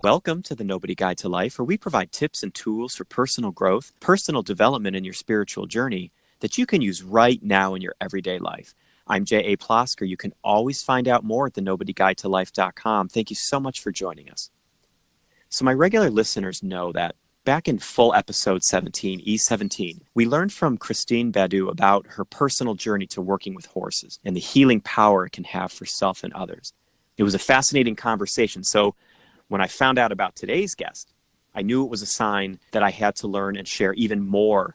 Welcome to the Nobody Guide to Life, where we provide tips and tools for personal growth, personal development in your spiritual journey that you can use right now in your everyday life. I'm J.A. Plosker. You can always find out more at thenobodyguidetolife.com. Thank you so much for joining us. So my regular listeners know that back in full episode 17, E17, we learned from Christine Badu about her personal journey to working with horses and the healing power it can have for self and others. It was a fascinating conversation. So when I found out about today's guest, I knew it was a sign that I had to learn and share even more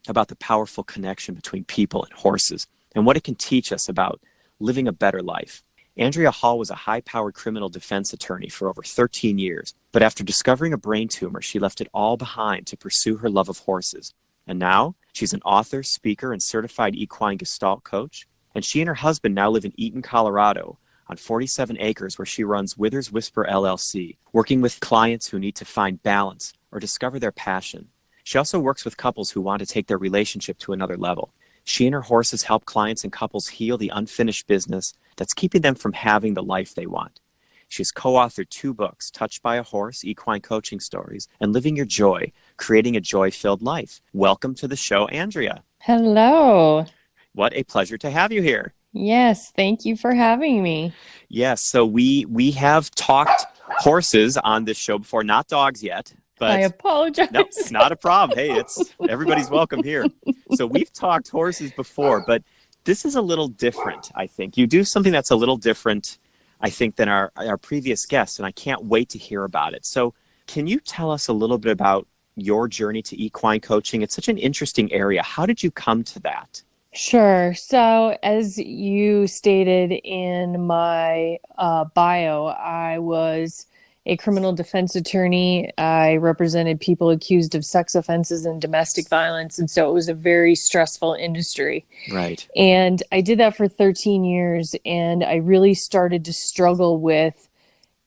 about the powerful connection between people and horses and what it can teach us about living a better life. Andrea Hall was a high-powered criminal defense attorney for over 13 years, but after discovering a brain tumor, she left it all behind to pursue her love of horses. And now, she's an author, speaker, and certified equine gestalt coach, and she and her husband now live in Eaton, Colorado, on 47 acres where she runs Withers Whisper LLC, working with clients who need to find balance or discover their passion. She also works with couples who want to take their relationship to another level. She and her horses help clients and couples heal the unfinished business that's keeping them from having the life they want. She's co-authored 2 books, Touched by a Horse, Equine Coaching Stories, and Living Your Joy, Creating a Joy-Filled Life. Welcome to the show, Andrea. Hello. What a pleasure to have you here. Yes, thank you for having me. Yes, so we have talked horses on this show before, not dogs yet. But I apologize. no, not a problem. Hey, it's everybody's welcome here. So we've talked horses before, but this is a little different, I think. You do something that's a little different, I think, than our previous guests, and I can't wait to hear about it. So can you tell us a little bit about your journey to equine coaching? It's such an interesting area. How did you come to that? Sure. So, as you stated in my bio, I was a criminal defense attorney. I represented people accused of sex offenses and domestic violence. And so it was a very stressful industry. Right. And I did that for 13 years. And I really started to struggle with,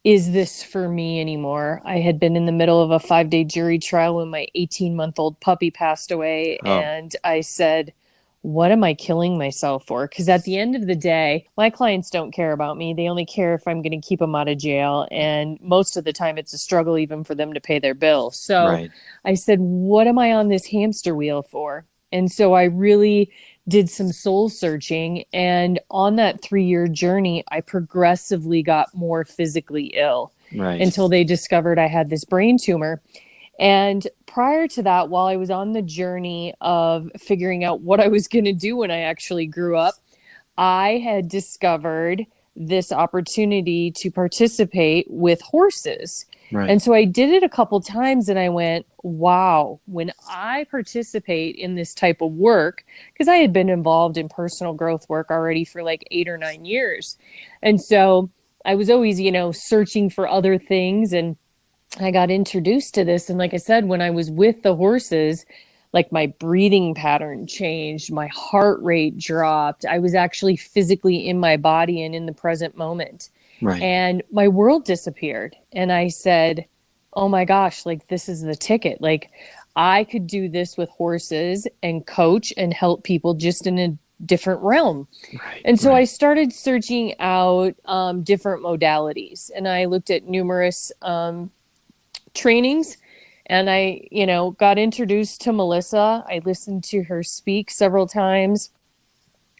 is this for me anymore? I had been in the middle of a 5-day jury trial when my 18-month-old puppy passed away. Oh. And I said, what am I killing myself for? Because at the end of the day, my clients don't care about me. They only care if I'm going to keep them out of jail. And most of the time, it's a struggle even for them to pay their bill. So Right. I said, what am I on this hamster wheel for? And so I really did some soul searching. And on that 3-year journey, I progressively got more physically ill Right. until they discovered I had this brain tumor. And prior to that, while I was on the journey of figuring out what I was going to do when I actually grew up, I had discovered this opportunity to participate with horses. Right. And so I did it a couple times and I went, wow, when I participate in this type of work, because I had been involved in personal growth work already for like 8 or 9 years. And so I was always, searching for other things, and I got introduced to this. And like I said, when I was with the horses, like my breathing pattern changed, my heart rate dropped. I was actually physically in my body and in the present moment. Right. And my world disappeared. And I said, oh my gosh, like this is the ticket. Like I could do this with horses and coach and help people just in a different realm. Right. And so Right. I started searching out different modalities, and I looked at numerous trainings, and I, got introduced to Melissa. I listened to her speak several times,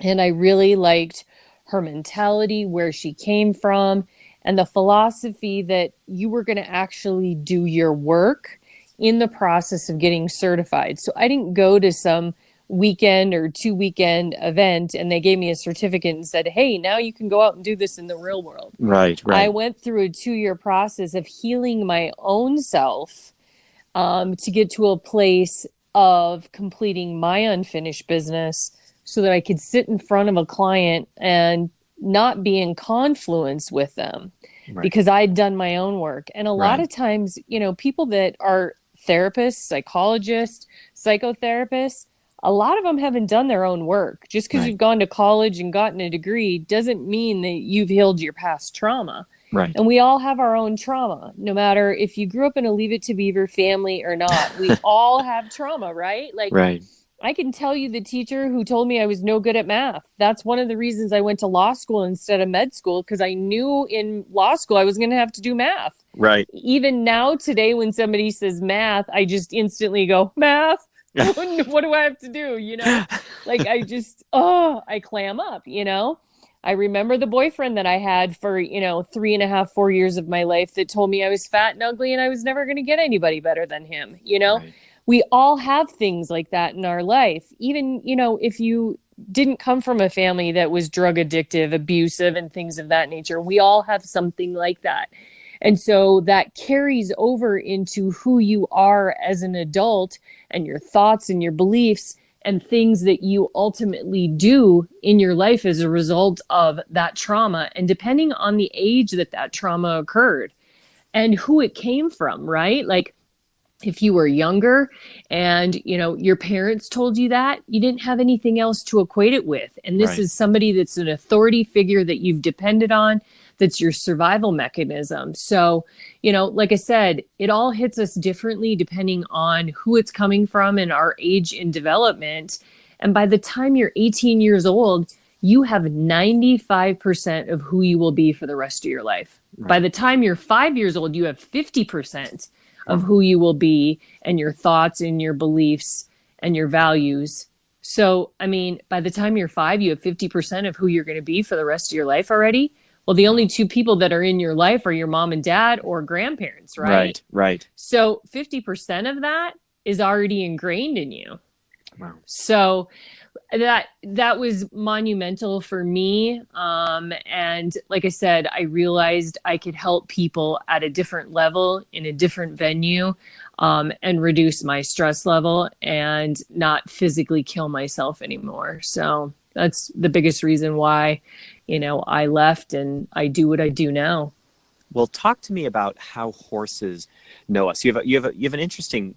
and I really liked her mentality, where she came from, and the philosophy that you were going to actually do your work in the process of getting certified. So I didn't go to some weekend or 2-weekend event and they gave me a certificate and said, hey, now you can go out and do this in the real world. Right. Right. I went through a 2-year process of healing my own self to get to a place of completing my unfinished business so that I could sit in front of a client and not be in confluence with them. Right. Because I'd done my own work. And a lot of times, people that are therapists, psychologists, psychotherapists, a lot of them haven't done their own work. Just because you've gone to college and gotten a degree doesn't mean that you've healed your past trauma. Right. And we all have our own trauma, no matter if you grew up in a Leave It to Beaver family or not. We all have trauma, right? Like, right. I can tell you the teacher who told me I was no good at math. That's one of the reasons I went to law school instead of med school, because I knew in law school I was going to have to do math. Right. Even now, today, when somebody says math, I just instantly go, math? What do I have to do? Like I clam up, I remember the boyfriend that I had for, 3.5, 4 years of my life that told me I was fat and ugly and I was never going to get anybody better than him. Right. We all have things like that in our life. Even, if you didn't come from a family that was drug addictive, abusive, and things of that nature, we all have something like that. And so that carries over into who you are as an adult and your thoughts and your beliefs and things that you ultimately do in your life as a result of that trauma. And depending on the age that trauma occurred and who it came from, right? Like, if you were younger and your parents told you that, you didn't have anything else to equate it with, and this Right. is somebody that's an authority figure that you've depended on, that's your survival mechanism. So like I said, it all hits us differently depending on who it's coming from and our age in development. And by the time you're 18 years old, you have 95% of who you will be for the rest of your life. Right. By the time you're 5 years old, you have 50% of Wow. who you will be and your thoughts and your beliefs and your values. So, I mean, by the time you're 5, you have 50% of who you're going to be for the rest of your life already. Well, the only two people that are in your life are your mom and dad or grandparents, right? Right. Right. So 50% of that is already ingrained in you. Wow. So that was monumental for me. And like I said, I realized I could help people at a different level in a different venue, and reduce my stress level and not physically kill myself anymore. So that's the biggest reason why, I left and I do what I do now. Well, talk to me about how horses know us. You have an interesting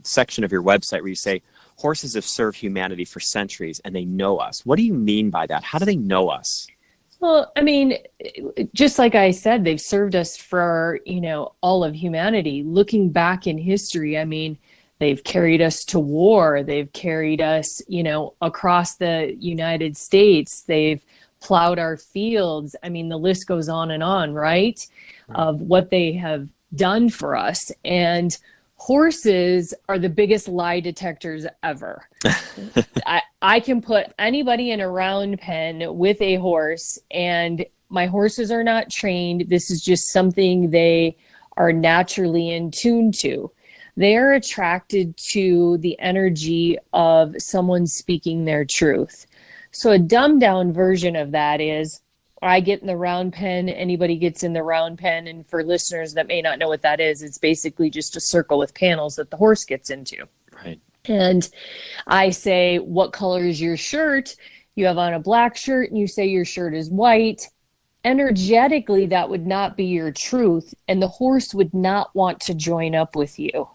section of your website where you say horses have served humanity for centuries and they know us. What do you mean by that? How do they know us? Well, I mean, just like I said, they've served us for, all of humanity. Looking back in history, I mean, they've carried us to war. They've carried us, across the United States. They've plowed our fields. I mean, the list goes on, right? Of what they have done for us. And horses are the biggest lie detectors ever. I can put anybody in a round pen with a horse, and my horses are not trained. This is just something they are naturally in tune to. They are attracted to the energy of someone speaking their truth. So a dumbed down version of that is, I get in the round pen, anybody gets in the round pen. And for listeners that may not know what that is, it's basically just a circle with panels that the horse gets into. Right. And I say, what color is your shirt? You have on a black shirt and you say your shirt is white. Energetically, that would not be your truth. And the horse would not want to join up with you.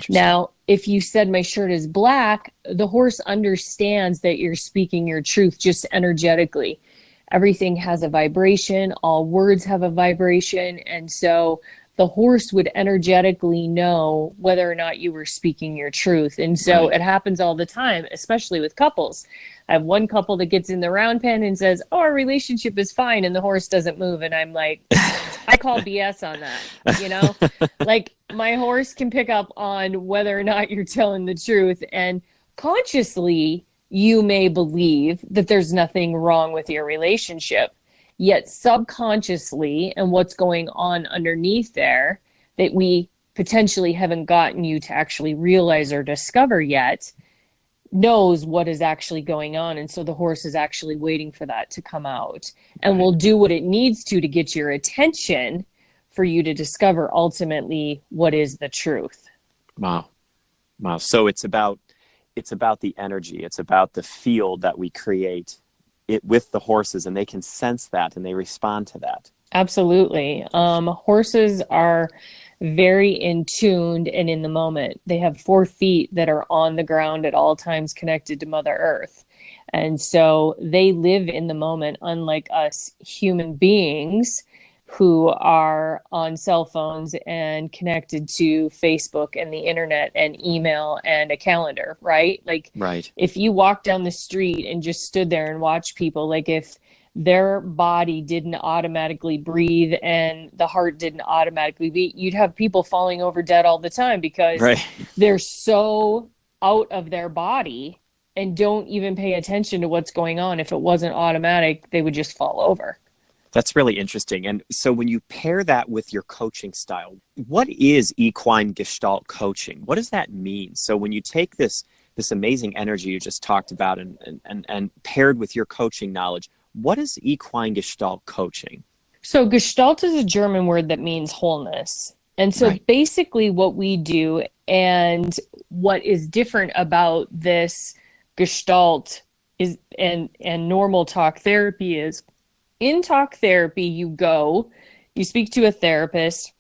Now, if you said my shirt is black, the horse understands that you're speaking your truth just energetically. Everything has a vibration. All words have a vibration. And so the horse would energetically know whether or not you were speaking your truth. And so It happens all the time, especially with couples. I have one couple that gets in the round pen and says, oh, our relationship is fine, and the horse doesn't move. And I'm like, I call BS on that. Like, my horse can pick up on whether or not you're telling the truth. And consciously, you may believe that there's nothing wrong with your relationship. Yet subconsciously, and what's going on underneath there that we potentially haven't gotten you to actually realize or discover yet, knows what is actually going on. And so the horse is actually waiting for that to come out and will do what it needs to get your attention for you to discover ultimately what is the truth. Wow. So it's about the energy. It's about the field that we create it with the horses, and they can sense that and they respond to that. Absolutely. Horses are very in tuned and in the moment. They have 4 feet that are on the ground at all times connected to Mother Earth. And so they live in the moment, unlike us human beings who are on cell phones and connected to Facebook and the internet and email and a calendar, right? Like Right. if you walk down the street and just stood there and watched people, like if their body didn't automatically breathe and the heart didn't automatically beat, you'd have people falling over dead all the time because Right. they're so out of their body and don't even pay attention to what's going on. If it wasn't automatic, they would just fall over. That's really interesting. And so when you pair that with your coaching style, what is equine gestalt coaching? What does that mean? So when you take this amazing energy you just talked about and paired with your coaching knowledge, what is equine gestalt coaching? So Gestalt is a German word that means wholeness. And so Right. basically what we do and what is different about this Gestalt is and normal talk therapy is in talk therapy, you speak to a therapist,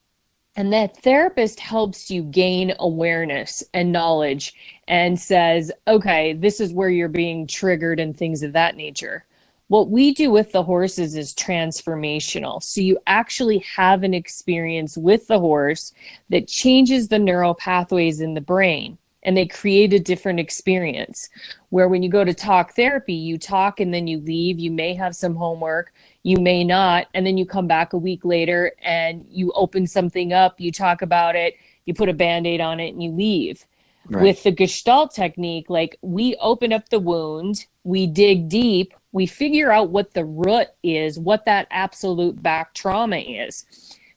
and that therapist helps you gain awareness and knowledge and says, okay, this is where you're being triggered and things of that nature. What we do with the horses is transformational. So you actually have an experience with the horse that changes the neural pathways in the brain, and they create a different experience. Where when you go to talk therapy, you talk and then you leave. You may have some homework, you may not, and then you come back a week later and you open something up, you talk about it, you put a Band-Aid on it and you leave. Right. With the Gestalt technique, like we open up the wound, we dig deep, we figure out what the root is, what that absolute back trauma is.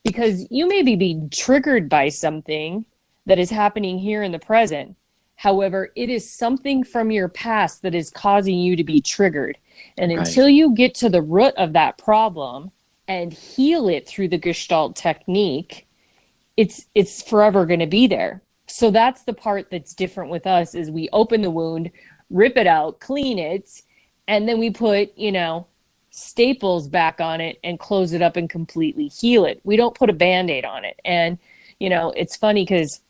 Because you may be being triggered by something that is happening here in the present. However, it is something from your past that is causing you to be triggered. And until Right. you get to the root of that problem and heal it through the Gestalt technique, it's forever going to be there. So that's the part that's different with us is we open the wound, rip it out, clean it, and then we put, staples back on it and close it up and completely heal it. We don't put a Band-Aid on it. And, it's funny because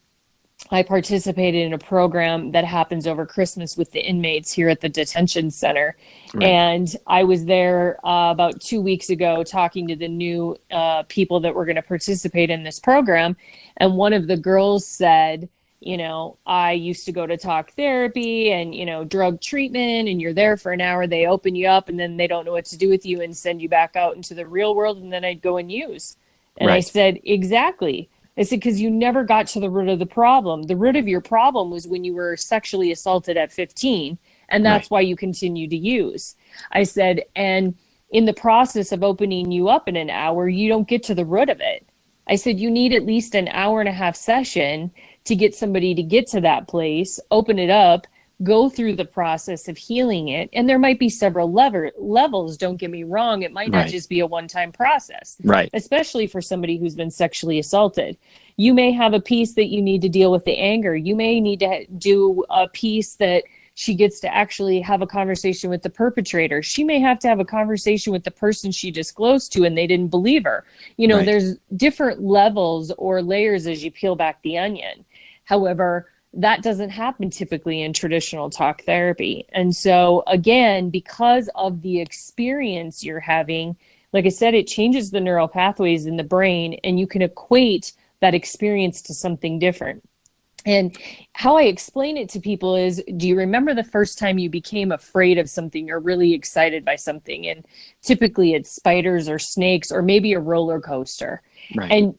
I participated in a program that happens over Christmas with the inmates here at the detention center. Right. And I was there about 2 weeks ago talking to the new people that were going to participate in this program. And one of the girls said, I used to go to talk therapy and, drug treatment, and you're there for an hour, they open you up and then they don't know what to do with you and send you back out into the real world. And then I'd go and use. And I Right. said, exactly. I said, because you never got to the root of the problem. The root of your problem was when you were sexually assaulted at 15, and that's Right. why you continue to use. I said, and in the process of opening you up in an hour, you don't get to the root of it. I said, you need at least an hour and a half session to get somebody to get to that place, open it up, go through the process of healing it. And there might be several levels, don't get me wrong. It might not Right. just be a one-time process, Right. especially for somebody who's been sexually assaulted. You may have a piece that you need to deal with the anger. You may need to do a piece that she gets to actually have a conversation with the perpetrator. She may have to have a conversation with the person she disclosed to and they didn't believe her. Right. There's different levels or layers as you peel back the onion. However, that doesn't happen typically in traditional talk therapy. And so again, because of the experience you're having, like I said, it changes the neural pathways in the brain and you can equate that experience to something different. And how I explain it to people is, do you remember the first time you became afraid of something or really excited by something? And typically it's spiders or snakes or maybe a roller coaster. Right. And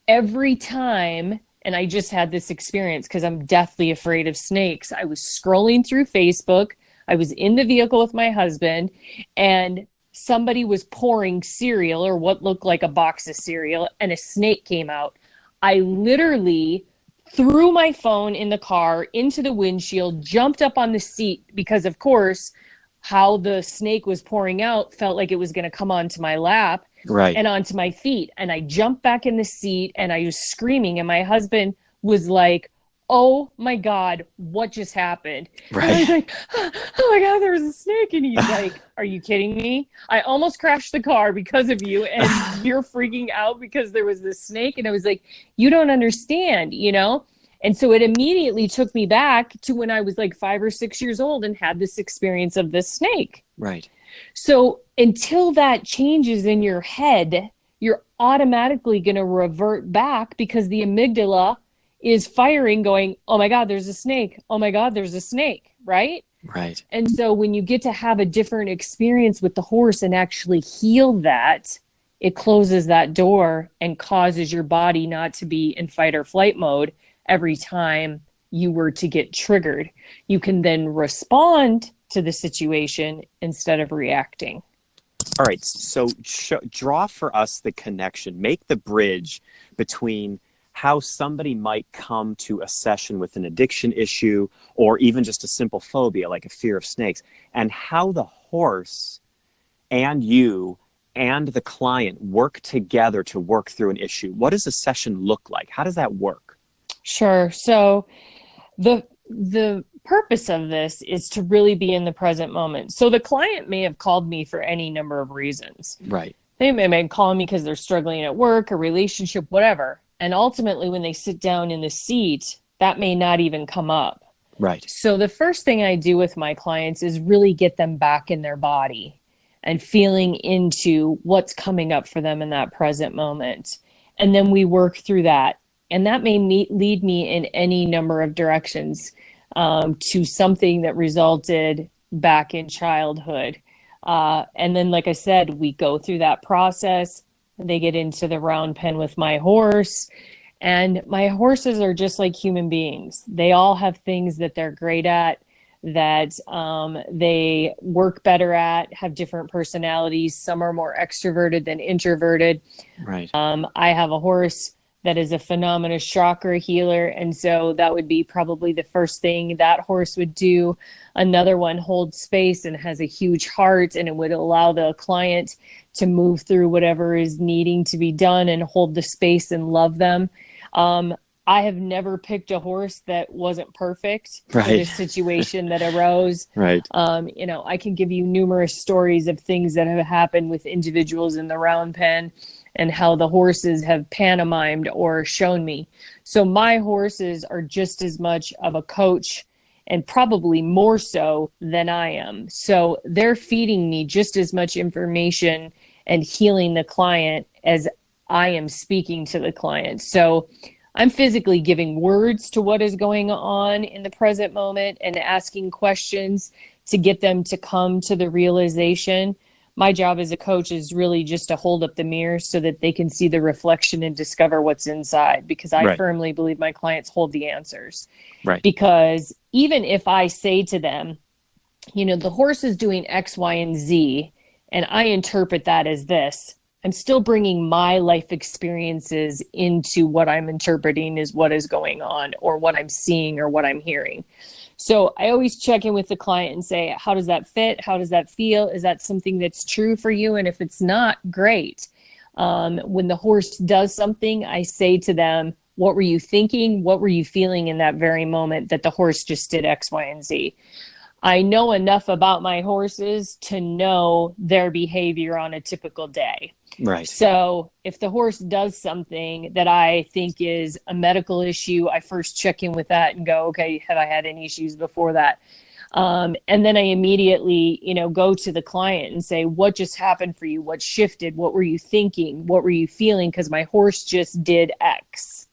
every time, and I just had this experience because I'm deathly afraid of snakes. I was scrolling through Facebook. I was in the vehicle with my husband and somebody was pouring cereal or what looked like a box of cereal and a snake came out. I literally threw my phone in the car into the windshield, jumped up on the seat because, of course, how the snake was pouring out felt like it was going to come onto my lap Right. and onto my feet. And I jumped back in the seat and I was screaming. And my husband was like, oh my God, what just happened? Right. And I was like, oh my God, there was a snake. And he's like, are you kidding me? I almost crashed the car because of you. And you're freaking out because there was this snake. And I was like, you don't understand, And so it immediately took me back to when I was like 5 or 6 years old and had this experience of this snake. Right. So until that changes in your head, you're automatically going to revert back because the amygdala is firing, going, oh my God, there's a snake. Oh my God, there's a snake, right? Right. And so when you get to have a different experience with the horse and actually heal that, it closes that door and causes your body not to be in fight or flight mode every time you were to get triggered. You can then respond to the situation instead of reacting. All right. So draw for us the connection, make the bridge between how somebody might come to a session with an addiction issue or even just a simple phobia like a fear of snakes, and how the horse and you and the client work together to work through an issue. What does a session look like? How does that work? Sure. So the purpose of this is to really be in the present moment. So the client may have called me for any number of reasons. Right. They may call me because they're struggling at work, a relationship, whatever. And ultimately, when they sit down in the seat, that may not even come up. Right. So the first thing I do with my clients is really get them back in their body and feeling into what's coming up for them in that present moment. And then we work through that. And that may lead me in any number of directions, to something that resulted back in childhood. And then, like I said, we go through that process. They get into the round pen with my horse. And my horses are just like human beings. They all have things that they're great at, that they work better at, have different personalities. Some are more extroverted than introverted. Right. I have a horse that is a phenomenal chakra healer. And so that would be probably the first thing that horse would do. Another one holds space and has a huge heart, and it would allow the client to move through whatever is needing to be done and hold the space and love them. I have never picked a horse that wasn't perfect for the situation that arose. Right. I can give you numerous stories of things that have happened with individuals in the round pen and how the horses have pantomimed or shown me. So my horses are just as much of a coach, and probably more so than I am. So they're feeding me just as much information and healing the client as I am speaking to the client. So I'm physically giving words to what is going on in the present moment and asking questions to get them to come to the realization. My job as a coach is really just to hold up the mirror so that they can see the reflection and discover what's inside, because I firmly believe my clients hold the answers. Right. Because even if I say to them, the horse is doing X, Y, and Z, and I interpret that as this, I'm still bringing my life experiences into what I'm interpreting as what is going on, or what I'm seeing, or what I'm hearing. So I always check in with the client and say, how does that fit? How does that feel? Is that something that's true for you? And if it's not, great. When the horse does something, I say to them, what were you thinking? What were you feeling in that very moment that the horse just did X, Y, and Z? I know enough about my horses to know their behavior on a typical day. Right. So if the horse does something that I think is a medical issue, I first check in with that and go, okay, have I had any issues before that? And then I immediately, go to the client and say, what just happened for you? What shifted? What were you thinking? What were you feeling? Because my horse just did X.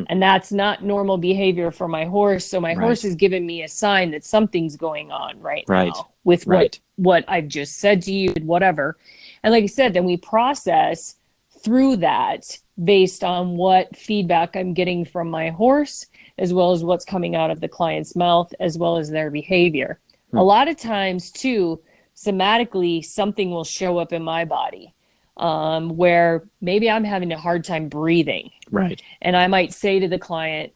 And that's not normal behavior for my horse. So my horse is giving me a sign that something's going on right now with what I've just said to you, whatever. And like I said, then we process through that based on what feedback I'm getting from my horse, as well as what's coming out of the client's mouth, as well as their behavior. A lot of times too, somatically, something will show up in my body. Where maybe I'm having a hard time breathing. Right. And I might say to the client,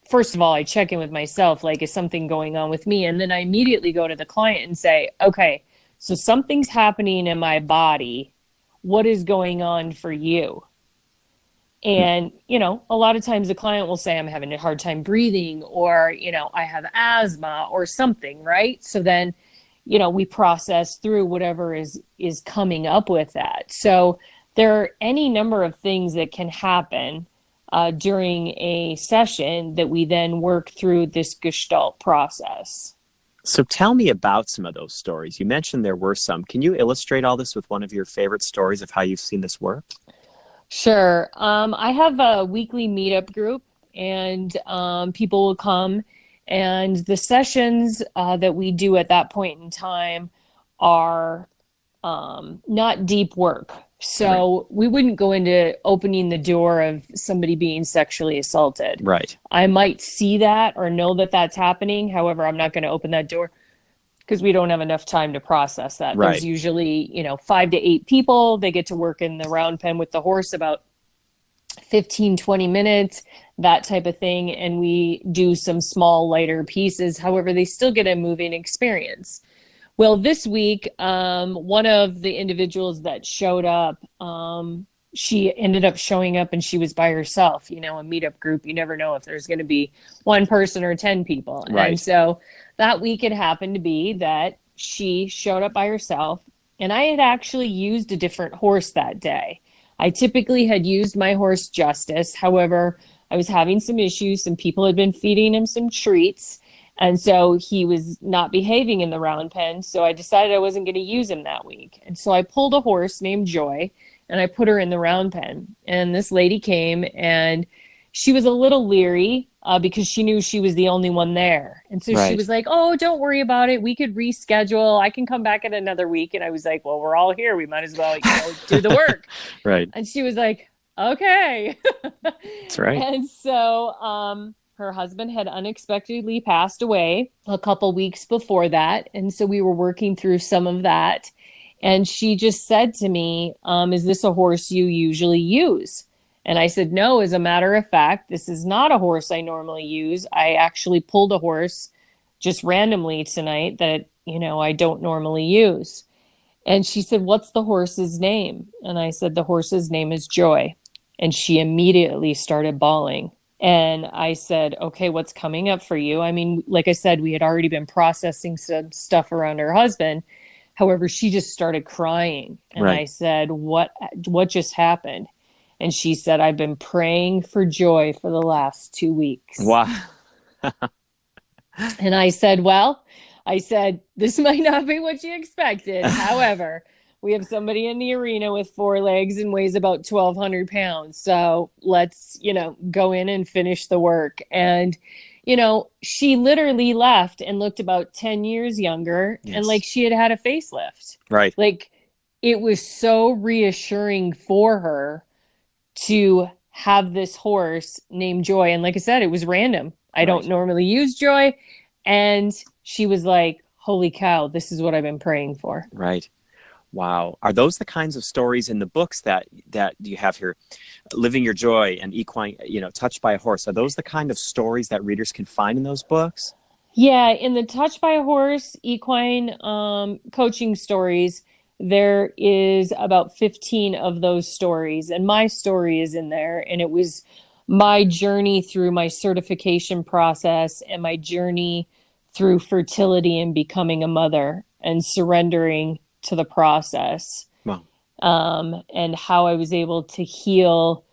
first of all, I check in with myself, like, is something going on with me? And then I immediately go to the client and say, okay, so something's happening in my body. What is going on for you? And, a lot of times the client will say, I'm having a hard time breathing, or, I have asthma or something, right? So then, we process through whatever is coming up with that. So there are any number of things that can happen during a session that we then work through this Gestalt process. So tell me about some of those stories. You mentioned there were some. Can you illustrate all this with one of your favorite stories of how you've seen this work? Sure. I have a weekly meetup group, and people will come, and the sessions that we do at that point in time are not deep work. Right. So we wouldn't go into opening the door of somebody being sexually assaulted. Right. I might see that or know that that's happening. However, I'm not going to open that door because we don't have enough time to process that. There's Right. usually, 5 to 8 people. They get to work in the round pen with the horse about 15, 20 minutes, that type of thing. And we do some small, lighter pieces. However, they still get a moving experience. Well, this week, one of the individuals that showed up, she ended up showing up and she was by herself. A meetup group, you never know if there's going to be one person or 10 people. And Right. so that week it happened to be that she showed up by herself, and I had actually used a different horse that day. I typically had used my horse Justice. However, I was having some issues. Some people had been feeding him some treats. And so he was not behaving in the round pen. So I decided I wasn't going to use him that week. And so I pulled a horse named Joy and I put her in the round pen. And this lady came and she was a little leery because she knew she was the only one there. And so she Right. was like, "Oh, don't worry about it. We could reschedule. I can come back in another week." And I was like, "Well, we're all here. We might as well, do the work." Right. And she was like, "Okay." That's right. And so her husband had unexpectedly passed away a couple weeks before that. And so we were working through some of that. And she just said to me, "Is this a horse you usually use?" And I said, "No, as a matter of fact, this is not a horse I normally use. I actually pulled a horse just randomly tonight that, I don't normally use." And she said, "What's the horse's name?" And I said, "The horse's name is Joy." And she immediately started bawling. And I said, "Okay, what's coming up for you?" I mean, like I said, we had already been processing some stuff around her husband. However, she just started crying. And Right. I said, what just happened?" And she said, "I've been praying for Joy for the last 2 weeks." Wow. And I said, "This might not be what you expected. However, we have somebody in the arena with 4 legs and weighs about 1,200 pounds. So let's, go in and finish the work." And, she literally left and looked about 10 years younger and like Yes. she had had a facelift. Right. Like it was so reassuring for her to have this horse named Joy. And like I said, it was random. I don't Right. normally use Joy. And she was like, "Holy cow, this is what I've been praying for." Right. Wow. Are those the kinds of stories in the books that you have here? Living Your Joy and Equine, Touched by a Horse. Are those the kind of stories that readers can find in those books? Yeah, in the Touched by a Horse equine coaching stories, there is about 15 of those stories. And my story is in there. And it was my journey through my certification process and my journey through fertility and becoming a mother and surrendering to the process, Well, and how I was able to heal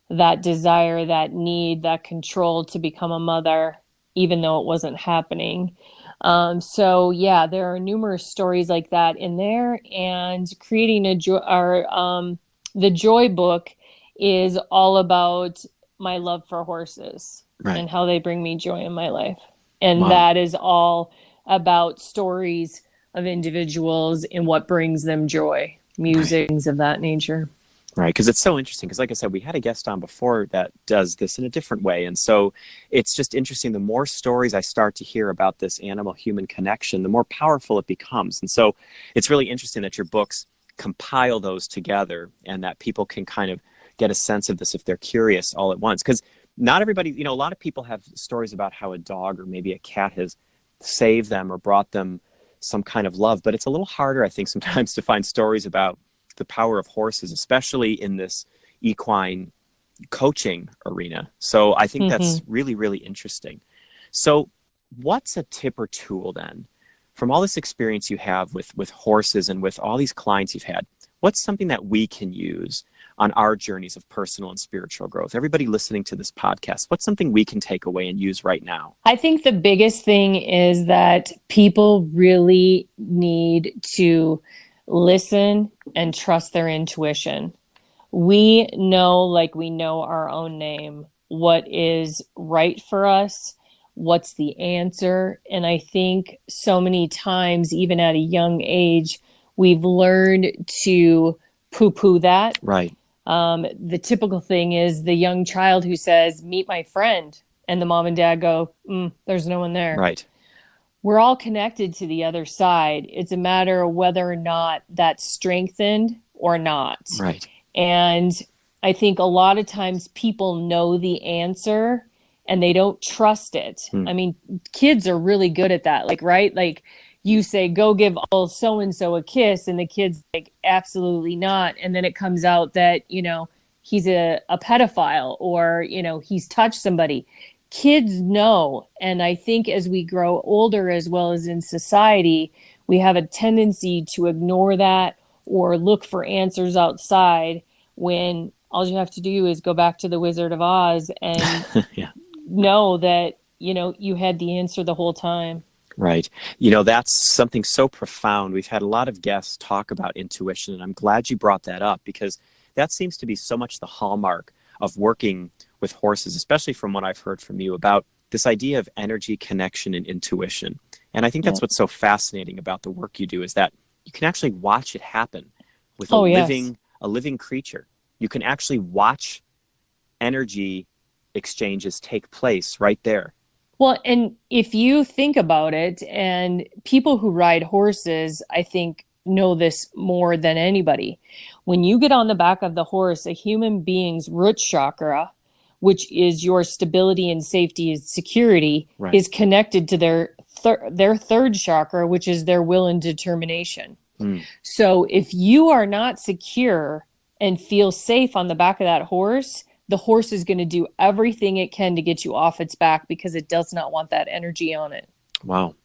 that desire, that need, that control to become a mother, even though it wasn't happening. So yeah, there are numerous stories like that in there, and creating the Joy book is all about my love for horses right. and how they bring me joy in my life. And Wow. that is all about stories of individuals and what brings them joy, Right. music, things of that nature. Right. Because it's so interesting. Because, like I said, we had a guest on before that does this in a different way. And so it's just interesting. The more stories I start to hear about this animal human connection, the more powerful it becomes. And so it's really interesting that your books compile those together and that people can kind of get a sense of this if they're curious all at once. Because not everybody, a lot of people have stories about how a dog or maybe a cat has saved them or brought them some kind of love. But it's a little harder, I think, sometimes to find stories about the power of horses, especially in this equine coaching arena. So I think that's Mm-hmm. really, really interesting. So what's a tip or tool then from all this experience you have with horses and with all these clients you've had? what's something that we can use on our journeys of personal and spiritual growth? Everybody listening to this podcast, what's something we can take away and use right now? I think the biggest thing is that people really need to listen and trust their intuition. We know, like we know our own name, what is right for us, what's the answer. And I think so many times, even at a young age, we've learned to poo-poo that. Right. The typical thing is the young child who says, meet my friend. And the mom and dad go, there's no one there. Right. We're all connected to the other side. It's a matter of whether or not that's strengthened or not. Right. And I think a lot of times people know the answer and they don't trust it. I mean, kids are really good at that. Like, right? Like you say, go give all so-and-so a kiss. And the kid's like, absolutely not. And then it comes out that, he's a pedophile or, he's touched somebody. Kids know. And I think as we grow older, as well as in society, we have a tendency to ignore that or look for answers outside when all you have to do is go back to the Wizard of Oz and know that, you had the answer the whole time. Right. That's something so profound. We've had a lot of guests talk about intuition, and I'm glad you brought that up because that seems to be so much the hallmark of working with horses, especially from what I've heard from you about this idea of energy, connection, and intuition. And I think that's what's so fascinating about the work you do is that you can actually watch it happen with a living creature. You can actually watch energy exchanges take place right there. Well, and if you think about it, and people who ride horses, I think, know this more than anybody. When you get on the back of the horse, a human being's root chakra, which is your stability and safety and security, is connected to their third chakra, which is their will and determination. So if you are not secure and feel safe on the back of that horse, the horse is going to do everything it can to get you off its back because it does not want that energy on it. Wow.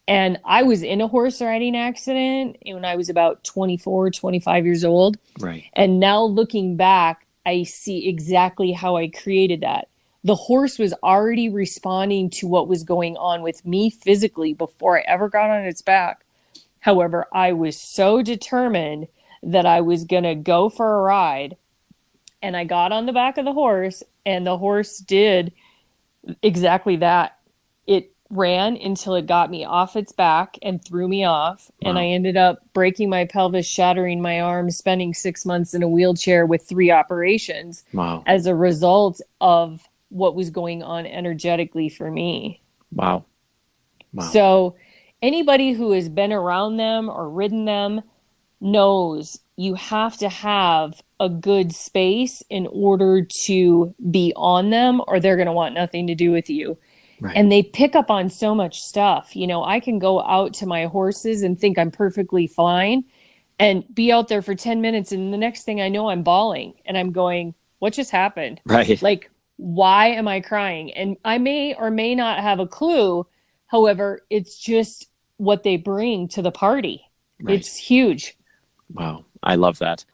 And I was in a horse riding accident when I was about 24, 25 years old. Right. And now looking back, I see exactly how I created that. The horse was already responding to what was going on with me physically before I ever got on its back. However, I was so determined that I was going to go for a ride. And I got on the back of the horse, and the horse did exactly that. It ran until it got me off its back and threw me off. Wow. And I ended up breaking my pelvis, shattering my arm, spending 6 months in a wheelchair with 3 operations as a result of what was going on energetically for me. Wow. So anybody who has been around them or ridden them knows you have to have a good space in order to be on them, or they're going to want nothing to do with you. Right. And they pick up on so much stuff. I can go out to my horses and think I'm perfectly fine and be out there for 10 minutes. And the next thing I know, I'm bawling and I'm going, what just happened? Right. Like, why am I crying? And I may or may not have a clue. However, it's just what they bring to the party. Right. It's huge. Wow. I love that.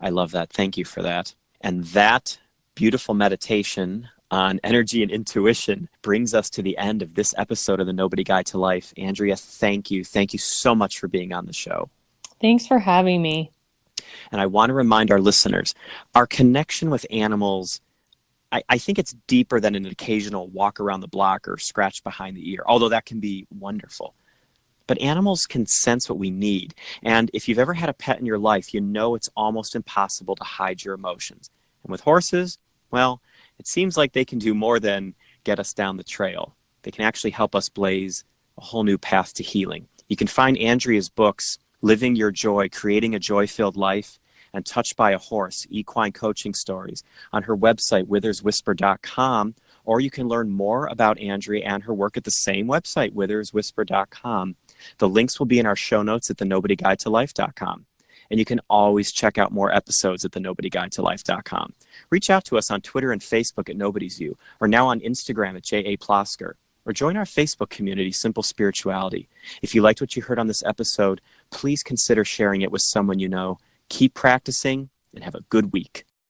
Thank you for that. And that beautiful meditation on energy and intuition brings us to the end of this episode of the Nobody Guide to Life. Andrea, thank you. Thank you so much for being on the show. Thanks for having me. And I want to remind our listeners, our connection with animals, I think it's deeper than an occasional walk around the block or scratch behind the ear, although that can be wonderful. But animals can sense what we need. And if you've ever had a pet in your life, you know it's almost impossible to hide your emotions. And with horses, well, it seems like they can do more than get us down the trail. They can actually help us blaze a whole new path to healing. You can find Andrea's books, Living Your Joy, Creating a Joy-Filled Life, and Touched by a Horse, Equine Coaching Stories, on her website, witherswhisper.com, or you can learn more about Andrea and her work at the same website, witherswhisper.com. The links will be in our show notes at thenobodyguidetolife.com. And you can always check out more episodes at thenobodyguidetolife.com. Reach out to us on Twitter and Facebook at Nobody's You, or now on Instagram at J.A. Plosker, or join our Facebook community, Simple Spirituality. If you liked what you heard on this episode, please consider sharing it with someone you know. Keep practicing and have a good week.